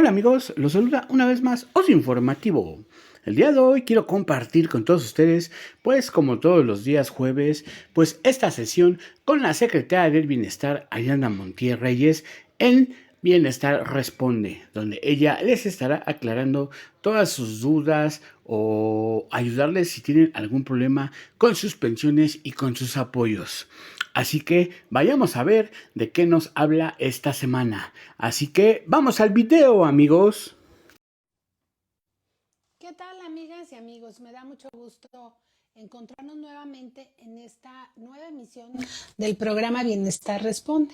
Hola amigos, los saluda una vez más Oso Informativo. El día de hoy quiero compartir con todos ustedes, pues como todos los días jueves, pues esta sesión con la secretaria del Bienestar, Ariana Montiel Reyes, en Bienestar Responde, donde ella les estará aclarando todas sus dudas o ayudarles si tienen algún problema con sus pensiones y con sus apoyos. Así que vayamos a ver de qué nos habla esta semana. Así que vamos al video, amigos. ¿Qué tal, amigas y amigos? Me da mucho gusto encontrarnos nuevamente en esta nueva emisión del programa Bienestar Responde.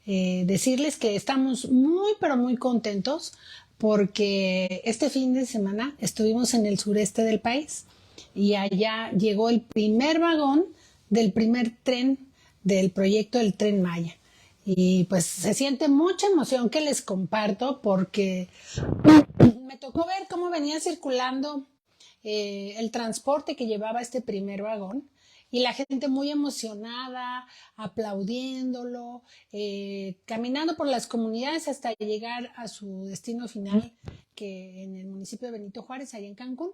Decirles que estamos muy, pero muy contentos porque este fin de semana estuvimos en el sureste del país y allá llegó el primer vagón del primer tren del proyecto del Tren Maya. Y pues se siente mucha emoción que les comparto porque me tocó ver cómo venía circulando el transporte que llevaba este primer vagón y la gente muy emocionada, aplaudiéndolo, caminando por las comunidades hasta llegar a su destino final, que en el municipio de Benito Juárez, allá en Cancún.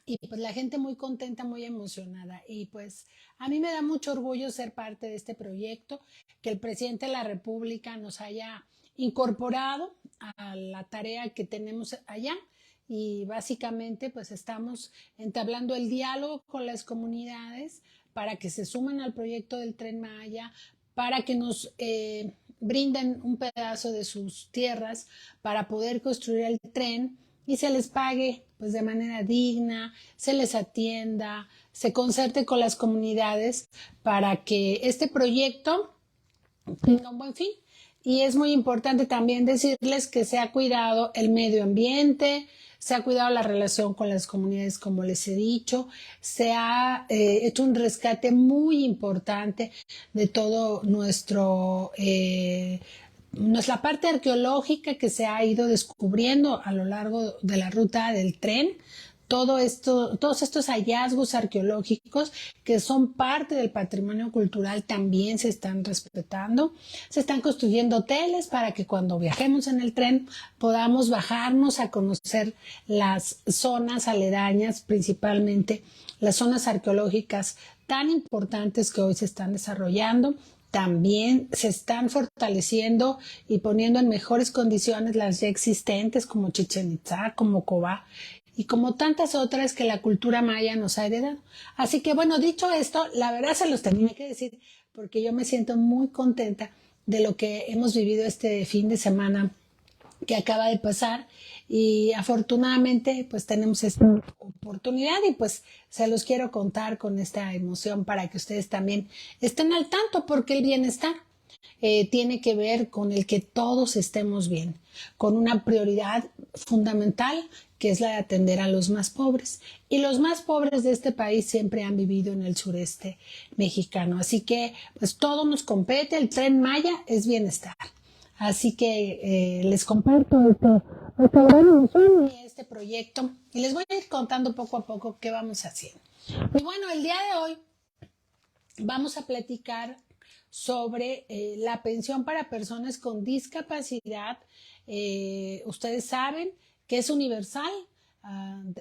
Y pues la gente muy contenta, muy emocionada. Y pues a mí me da mucho orgullo ser parte de este proyecto, que el presidente de la República nos haya incorporado a la tarea que tenemos allá. Y básicamente pues estamos entablando el diálogo con las comunidades para que se sumen al proyecto del Tren Maya, para que nos brinden un pedazo de sus tierras para poder construir el tren y se les pague pues de manera digna, se les atienda, se concerte con las comunidades para que este proyecto tenga un buen fin. Y es muy importante también decirles que se ha cuidado el medio ambiente, se ha cuidado la relación con las comunidades, como les he dicho, se ha hecho un rescate muy importante de todo nuestra parte arqueológica que se ha ido descubriendo a lo largo de la ruta del tren. Todos estos hallazgos arqueológicos que son parte del patrimonio cultural también se están respetando. Se están construyendo hoteles para que cuando viajemos en el tren podamos bajarnos a conocer las zonas aledañas, principalmente las zonas arqueológicas tan importantes que hoy se están desarrollando. También se están fortaleciendo y poniendo en mejores condiciones las ya existentes como Chichén Itzá, como Cobá y como tantas otras que la cultura maya nos ha heredado. Así que bueno, dicho esto, la verdad se los tenía que decir porque yo me siento muy contenta de lo que hemos vivido este fin de semana que acaba de pasar y afortunadamente pues tenemos esta oportunidad y pues se los quiero contar con esta emoción para que ustedes también estén al tanto porque el bienestar tiene que ver con el que todos estemos bien, con una prioridad fundamental que es la de atender a los más pobres. Y los más pobres de este país siempre han vivido en el sureste mexicano. Así que pues todo nos compete, el Tren Maya es bienestar. Así que les comparto esta gran emoción y este proyecto y les voy a ir contando poco a poco qué vamos haciendo. Y bueno, el día de hoy vamos a platicar sobre la pensión para personas con discapacidad. Ustedes saben que es universal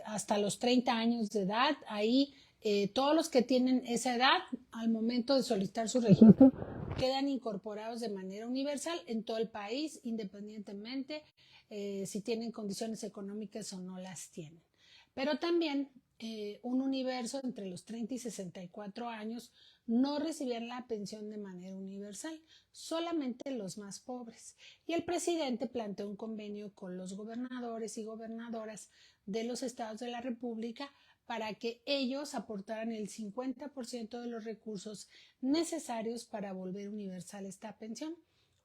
hasta los 30 años de edad. Ahí todos los que tienen esa edad al momento de solicitar su registro quedan incorporados de manera universal en todo el país, independientemente si tienen condiciones económicas o no las tienen. Pero también un universo entre los 30 y 64 años no recibían la pensión de manera universal, solamente los más pobres. Y el presidente planteó un convenio con los gobernadores y gobernadoras de los estados de la República para que ellos aportaran el 50% de los recursos necesarios para volver universal esta pensión.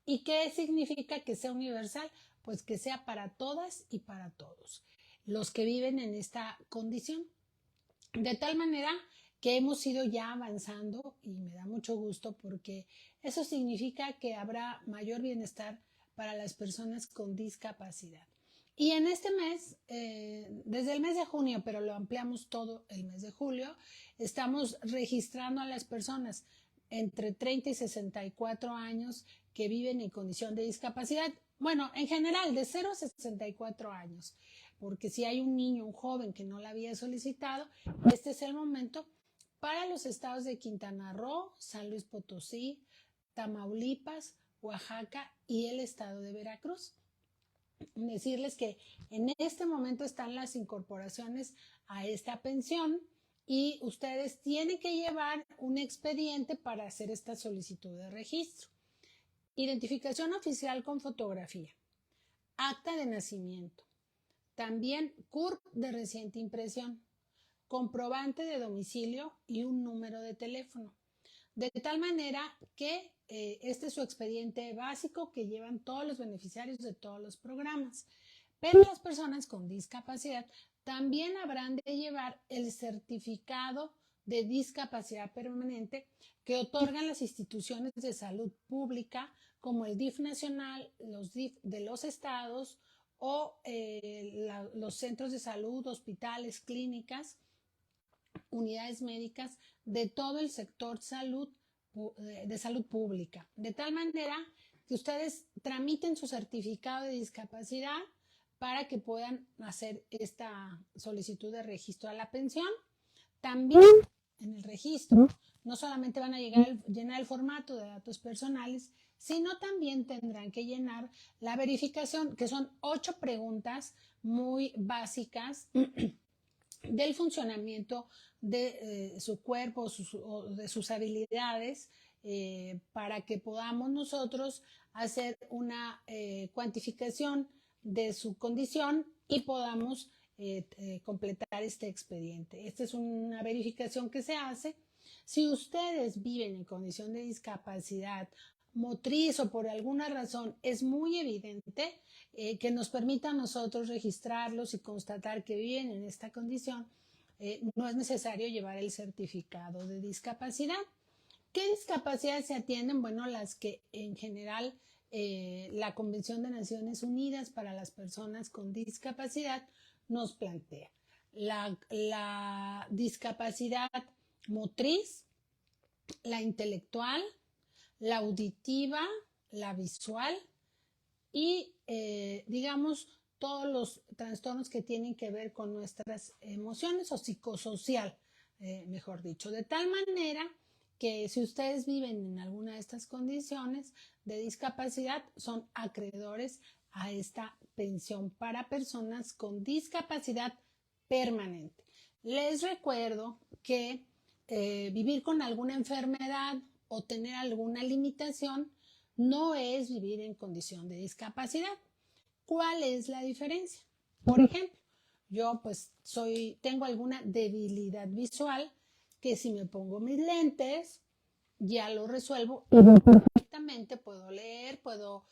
¿Y qué significa que sea universal? Pues que sea para todas y para todos los que viven en esta condición. De tal manera que hemos ido ya avanzando y me da mucho gusto porque eso significa que habrá mayor bienestar para las personas con discapacidad. Y en este mes, desde el mes de junio, pero lo ampliamos todo el mes de julio, estamos registrando a las personas entre 30 y 64 años que viven en condición de discapacidad. Bueno, en general, de 0 a 64 años, porque si hay un niño, un joven que no la había solicitado, este es el momento para los estados de Quintana Roo, San Luis Potosí, Tamaulipas, Oaxaca y el estado de Veracruz. Decirles que en este momento están las incorporaciones a esta pensión y ustedes tienen que llevar un expediente para hacer esta solicitud de registro. Identificación oficial con fotografía, acta de nacimiento, también CURP de reciente impresión, comprobante de domicilio y un número de teléfono. De tal manera que este es su expediente básico que llevan todos los beneficiarios de todos los programas. Pero las personas con discapacidad también habrán de llevar el certificado de discapacidad permanente que otorgan las instituciones de salud pública como el DIF nacional, los DIF de los estados o los centros de salud, hospitales, clínicas, unidades médicas de todo el sector de salud pública. De tal manera que ustedes tramiten su certificado de discapacidad para que puedan hacer esta solicitud de registro a la pensión. También en el registro no solamente van a llenar el formato de datos personales, sino también tendrán que llenar la verificación, que son 8 preguntas muy básicas del funcionamiento de su cuerpo o de sus habilidades para que podamos nosotros hacer una cuantificación de su condición y podamos completar este expediente. Esta es una verificación que se hace. Si ustedes viven en condición de discapacidad motriz o por alguna razón es muy evidente que nos permita a nosotros registrarlos y constatar que viven en esta condición, no es necesario llevar el certificado de discapacidad. ¿Qué discapacidades se atienden? Bueno, las que en general la Convención de Naciones Unidas para las Personas con Discapacidad nos plantea. La discapacidad motriz, la intelectual, la auditiva, la visual y, digamos, todos los trastornos que tienen que ver con nuestras emociones o psicosocial, mejor dicho. De tal manera que si ustedes viven en alguna de estas condiciones de discapacidad, son acreedores a esta pensión para personas con discapacidad permanente. Les recuerdo que vivir con alguna enfermedad o tener alguna limitación no es vivir en condición de discapacidad. ¿Cuál es la diferencia? Por ejemplo, yo pues tengo alguna debilidad visual que si me pongo mis lentes ya lo resuelvo y perfectamente puedo leer, puedo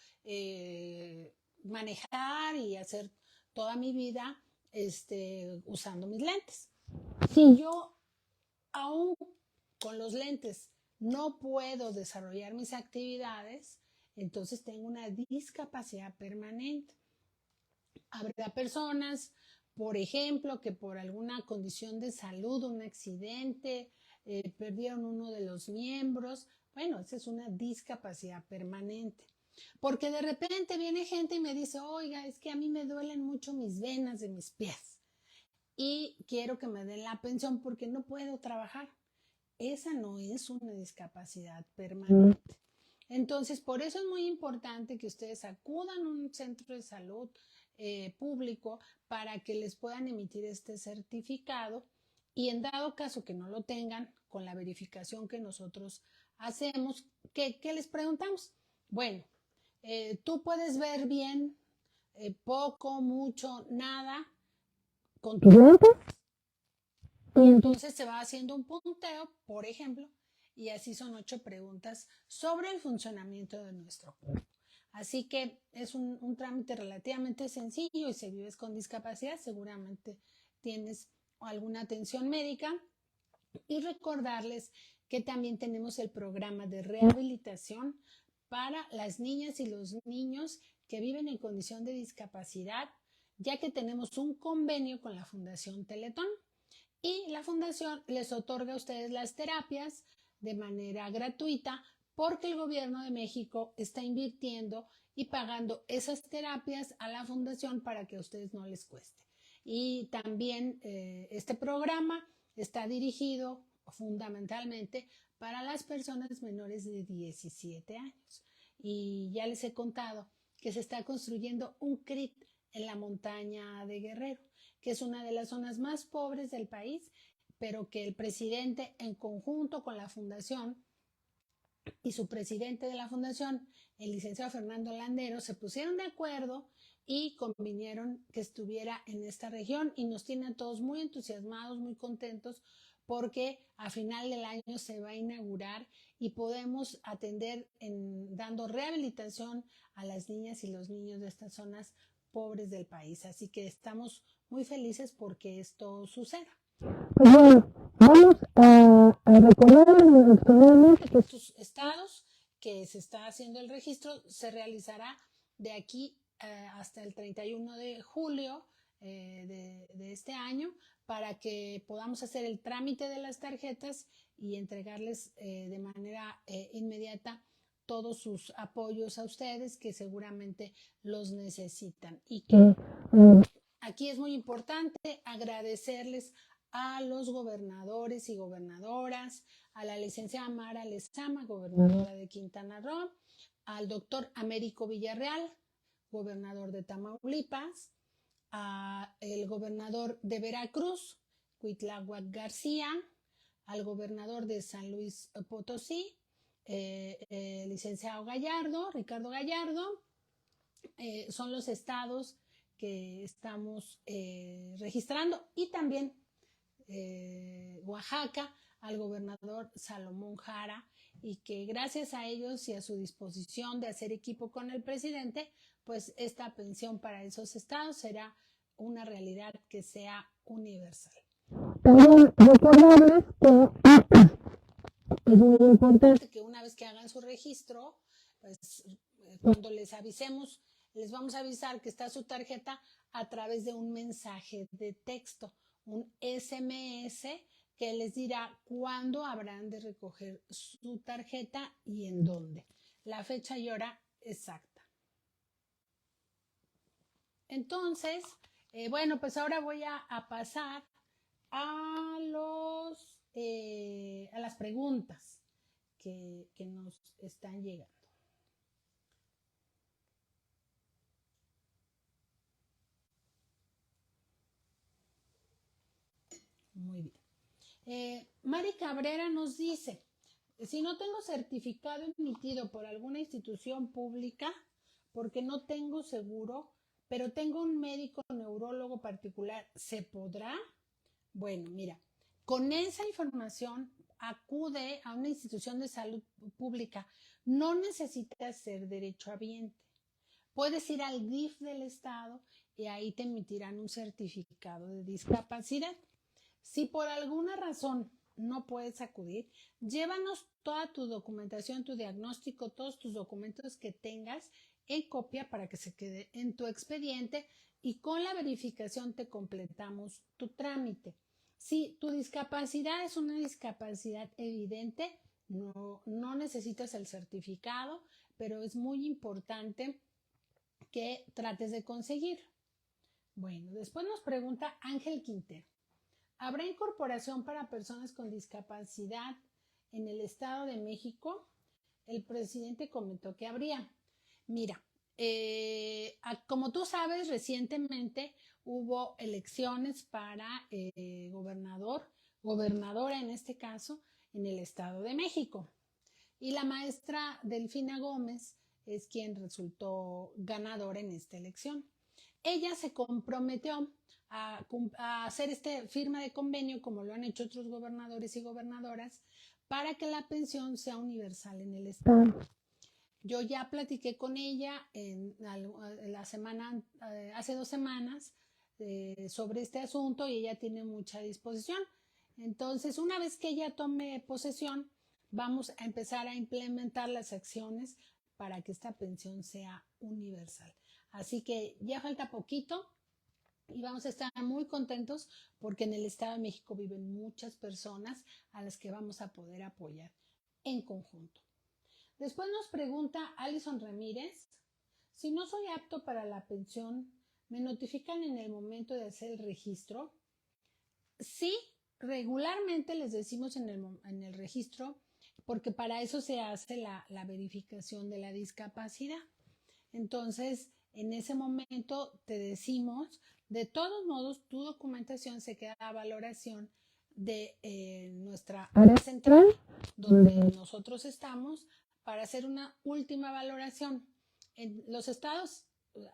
manejar y hacer toda mi vida usando mis lentes. Si yo aún con los lentes no puedo desarrollar mis actividades, entonces tengo una discapacidad permanente. Habrá personas, por ejemplo, que por alguna condición de salud, un accidente, perdieron uno de los miembros. Bueno, esa es una discapacidad permanente. Porque de repente viene gente y me dice, oiga, es que a mí me duelen mucho mis venas de mis pies y quiero que me den la pensión porque no puedo trabajar. Esa no es una discapacidad permanente. Entonces, por eso es muy importante que ustedes acudan a un centro de salud público para que les puedan emitir este certificado y en dado caso que no lo tengan, con la verificación que nosotros hacemos, ¿qué les preguntamos? Bueno, tú puedes ver bien, poco, mucho, nada, con tu lente. Y entonces se va haciendo un punteo, por ejemplo, y así son 8 preguntas sobre el funcionamiento de nuestro cuerpo. Así que es un trámite relativamente sencillo y si vives con discapacidad seguramente tienes alguna atención médica. Y recordarles que también tenemos el programa de rehabilitación para las niñas y los niños que viven en condición de discapacidad, ya que tenemos un convenio con la Fundación Teletón. Y la fundación les otorga a ustedes las terapias de manera gratuita porque el gobierno de México está invirtiendo y pagando esas terapias a la fundación para que a ustedes no les cueste. Y también este programa está dirigido fundamentalmente para las personas menores de 17 años. Y ya les he contado que se está construyendo un CRIT en la montaña de Guerrero, que es una de las zonas más pobres del país, pero que el presidente, en conjunto con la fundación y su presidente de la fundación, el licenciado Fernando Landero, se pusieron de acuerdo y convinieron que estuviera en esta región, y nos tienen a todos muy entusiasmados, muy contentos, porque a final del año se va a inaugurar y podemos atender dando rehabilitación a las niñas y los niños de estas zonas pobres del país. Así que estamos muy felices porque esto suceda. Pues bueno, vamos a recordar a los que estos estados que se está haciendo el registro se realizará de aquí hasta el 31 de julio de este año, para que podamos hacer el trámite de las tarjetas y entregarles de manera inmediata todos sus apoyos a ustedes, que seguramente los necesitan. Y que aquí es muy importante agradecerles a los gobernadores y gobernadoras, a la licenciada Mara Lezama, gobernadora de Quintana Roo, al doctor Américo Villarreal, gobernador de Tamaulipas, al gobernador de Veracruz, Cuitláhuac García, al gobernador de San Luis Potosí, licenciado Gallardo, Ricardo Gallardo. Son los estados que estamos registrando, y también Oaxaca, al gobernador Salomón Jara, y que gracias a ellos y a su disposición de hacer equipo con el presidente, pues esta pensión para esos estados será una realidad que sea universal. También recordarles que es muy importante que una vez que hagan su registro, pues cuando les avisemos, les vamos a avisar que está su tarjeta a través de un mensaje de texto, un SMS, que les dirá cuándo habrán de recoger su tarjeta y en dónde, la fecha y hora exacta. Entonces, bueno, pues ahora voy a pasar a las preguntas que nos están llegando. Muy bien. Mari Cabrera nos dice: si no tengo certificado emitido por alguna institución pública, porque no tengo seguro, pero tengo un médico neurólogo particular, ¿se podrá? Bueno, mira, con esa información acude a una institución de salud pública. No necesitas ser derechohabiente. Puedes ir al DIF del estado y ahí te emitirán un certificado de discapacidad. Si por alguna razón no puedes acudir, llévanos toda tu documentación, tu diagnóstico, todos tus documentos que tengas en copia para que se quede en tu expediente, y con la verificación te completamos tu trámite. Si tu discapacidad es una discapacidad evidente, no necesitas el certificado, pero es muy importante que trates de conseguir. Bueno, después nos pregunta Ángel Quintero: ¿habrá incorporación para personas con discapacidad en el Estado de México? El presidente comentó que habría. Mira, como tú sabes, recientemente hubo elecciones para gobernadora en este caso, en el Estado de México. Y la maestra Delfina Gómez es quien resultó ganadora en esta elección. Ella se comprometió a hacer esta firma de convenio, como lo han hecho otros gobernadores y gobernadoras, para que la pensión sea universal en el estado. Yo ya platiqué con ella hace 2 semanas sobre este asunto, y ella tiene mucha disposición. Entonces, una vez que ella tome posesión, vamos a empezar a implementar las acciones para que esta pensión sea universal. Así que ya falta poquito y vamos a estar muy contentos, porque en el Estado de México viven muchas personas a las que vamos a poder apoyar en conjunto. Después nos pregunta Alison Ramírez Si no soy apto para la pensión, ¿me notifican en el momento de hacer el registro? Sí, regularmente les decimos en el registro, porque para eso se hace la verificación de la discapacidad. Entonces, en ese momento te decimos, de todos modos, tu documentación se queda a valoración de nuestra área central, donde nosotros estamos, para hacer una última valoración. En los estados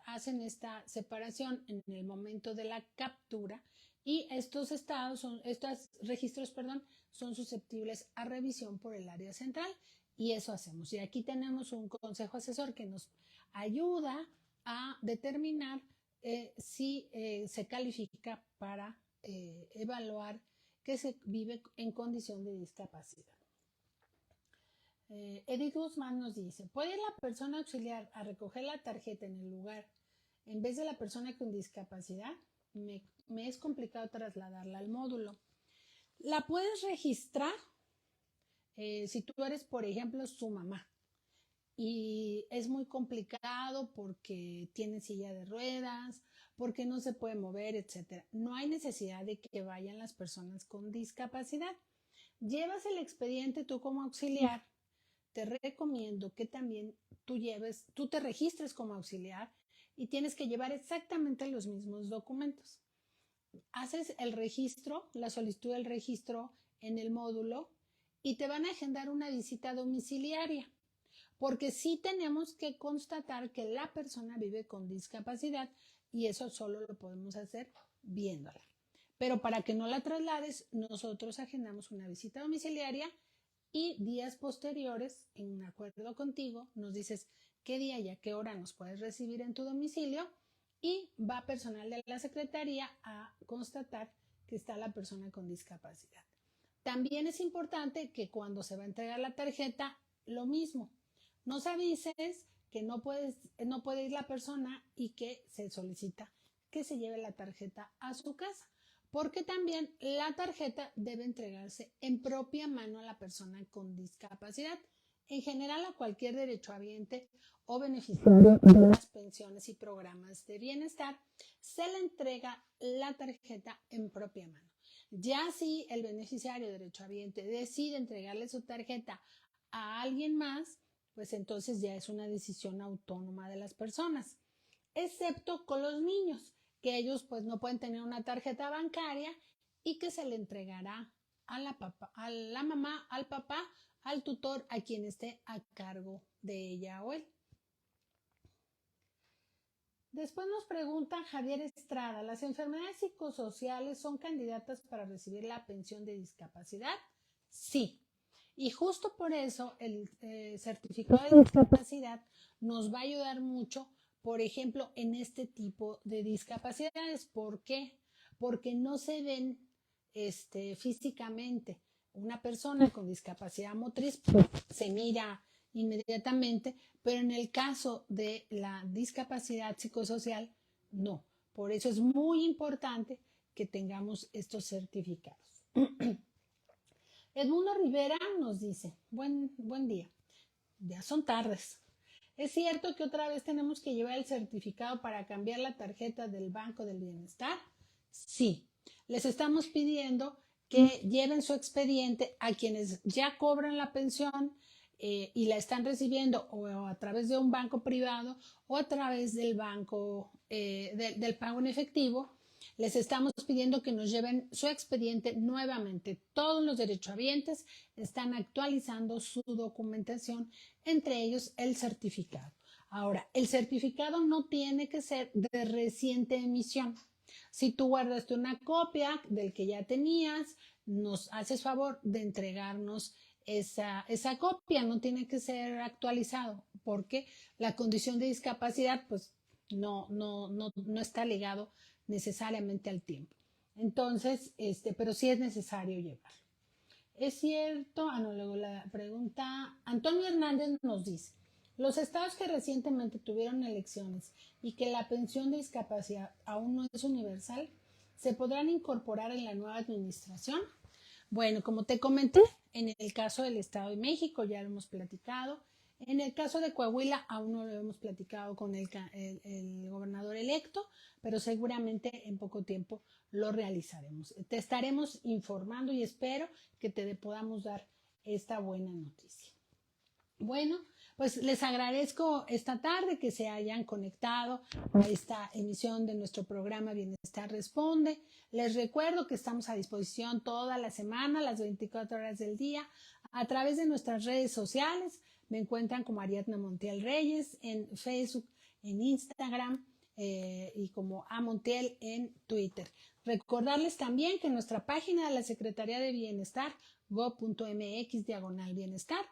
hacen esta separación en el momento de la captura y estos registros, son susceptibles a revisión por el área central y eso hacemos. Y aquí tenemos un consejo asesor que nos ayuda a determinar si se califica para evaluar que se vive en condición de discapacidad. Edith Guzmán nos dice, ¿puede la persona auxiliar a recoger la tarjeta en el lugar en vez de la persona con discapacidad? Me es complicado trasladarla al módulo. La puedes registrar si tú eres, por ejemplo, su mamá. Y es muy complicado porque tiene silla de ruedas, porque no se puede mover, etc. No hay necesidad de que vayan las personas con discapacidad. Llevas el expediente tú como auxiliar. Te recomiendo que también tú te registres como auxiliar y tienes que llevar exactamente los mismos documentos. Haces el registro, la solicitud del registro en el módulo y te van a agendar una visita domiciliaria. Porque sí tenemos que constatar que la persona vive con discapacidad y eso solo lo podemos hacer viéndola. Pero para que no la traslades, nosotros agendamos una visita domiciliaria y días posteriores, en acuerdo contigo, nos dices qué día y a qué hora nos puedes recibir en tu domicilio y va personal de la secretaría a constatar que está la persona con discapacidad. También es importante que cuando se va a entregar la tarjeta, lo mismo. Nos avises que no puede ir la persona y que se solicita que se lleve la tarjeta a su casa, porque también la tarjeta debe entregarse en propia mano a la persona con discapacidad. En general, a cualquier derechohabiente o beneficiario de las pensiones y programas de bienestar, se le entrega la tarjeta en propia mano. Ya si el beneficiario derechohabiente decide entregarle su tarjeta a alguien más, pues entonces ya es una decisión autónoma de las personas, excepto con los niños, que ellos pues no pueden tener una tarjeta bancaria y que se le entregará a la mamá, al papá, al tutor, a quien esté a cargo de ella o él. Después nos pregunta Javier Estrada, ¿las enfermedades psicosociales son candidatas para recibir la pensión de discapacidad? Sí. Y justo por eso el certificado de discapacidad nos va a ayudar mucho, por ejemplo, en este tipo de discapacidades. ¿Por qué? Porque no se ven físicamente. Una persona con discapacidad motriz pues, se mira inmediatamente, pero en el caso de la discapacidad psicosocial, no. Por eso es muy importante que tengamos estos certificados. Edmundo Rivera nos dice, buen día, ya son tardes. ¿Es cierto que otra vez tenemos que llevar el certificado para cambiar la tarjeta del Banco del Bienestar? Sí, les estamos pidiendo que lleven su expediente a quienes ya cobran la pensión y la están recibiendo o a través de un banco privado o a través del banco del pago en efectivo. Les estamos pidiendo que nos lleven su expediente nuevamente. Todos los derechohabientes están actualizando su documentación, entre ellos el certificado. Ahora, el certificado no tiene que ser de reciente emisión. Si tú guardaste una copia del que ya tenías, nos haces favor de entregarnos esa copia. No tiene que ser actualizado porque la condición de discapacidad pues no está ligado necesariamente al tiempo. Entonces, pero sí es necesario llevar. Es cierto, luego la pregunta, Antonio Hernández nos dice, los estados que recientemente tuvieron elecciones y que la pensión de discapacidad aún no es universal, ¿se podrán incorporar en la nueva administración? Bueno, como te comenté, en el caso del Estado de México, ya lo hemos platicado, En el caso de Coahuila, aún no lo hemos platicado con el gobernador electo, pero seguramente en poco tiempo lo realizaremos. Te estaremos informando y espero que te podamos dar esta buena noticia. Bueno, pues les agradezco esta tarde que se hayan conectado a esta emisión de nuestro programa Bienestar Responde. Les recuerdo que estamos a disposición toda la semana, las 24 horas del día, a través de nuestras redes sociales. Me encuentran como Ariadna Montiel Reyes en Facebook, en Instagram y como A Montiel en Twitter. Recordarles también que en nuestra página de la Secretaría de Bienestar, go.mx/bienestar,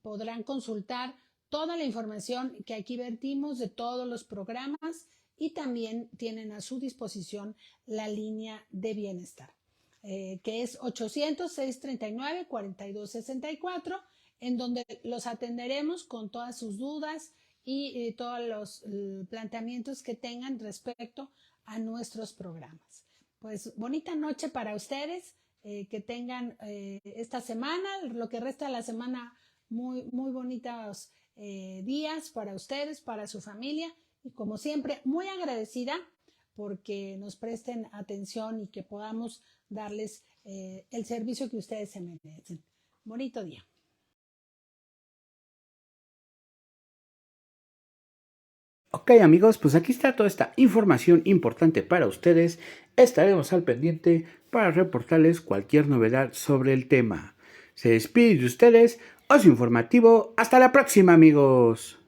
podrán consultar toda la información que aquí vertimos de todos los programas y también tienen a su disposición la línea de bienestar, que es 800-639-4264, en donde los atenderemos con todas sus dudas y todos los planteamientos que tengan respecto a nuestros programas. Pues bonita noche para ustedes, que tengan esta semana, lo que resta de la semana, muy bonitos días para ustedes, para su familia, y como siempre, muy agradecida porque nos presten atención y que podamos darles el servicio que ustedes se merecen. Bonito día. Ok amigos, pues aquí está toda esta información importante para ustedes. Estaremos al pendiente para reportarles cualquier novedad sobre el tema. Se despide de ustedes, Ocio Informativo. Hasta la próxima amigos.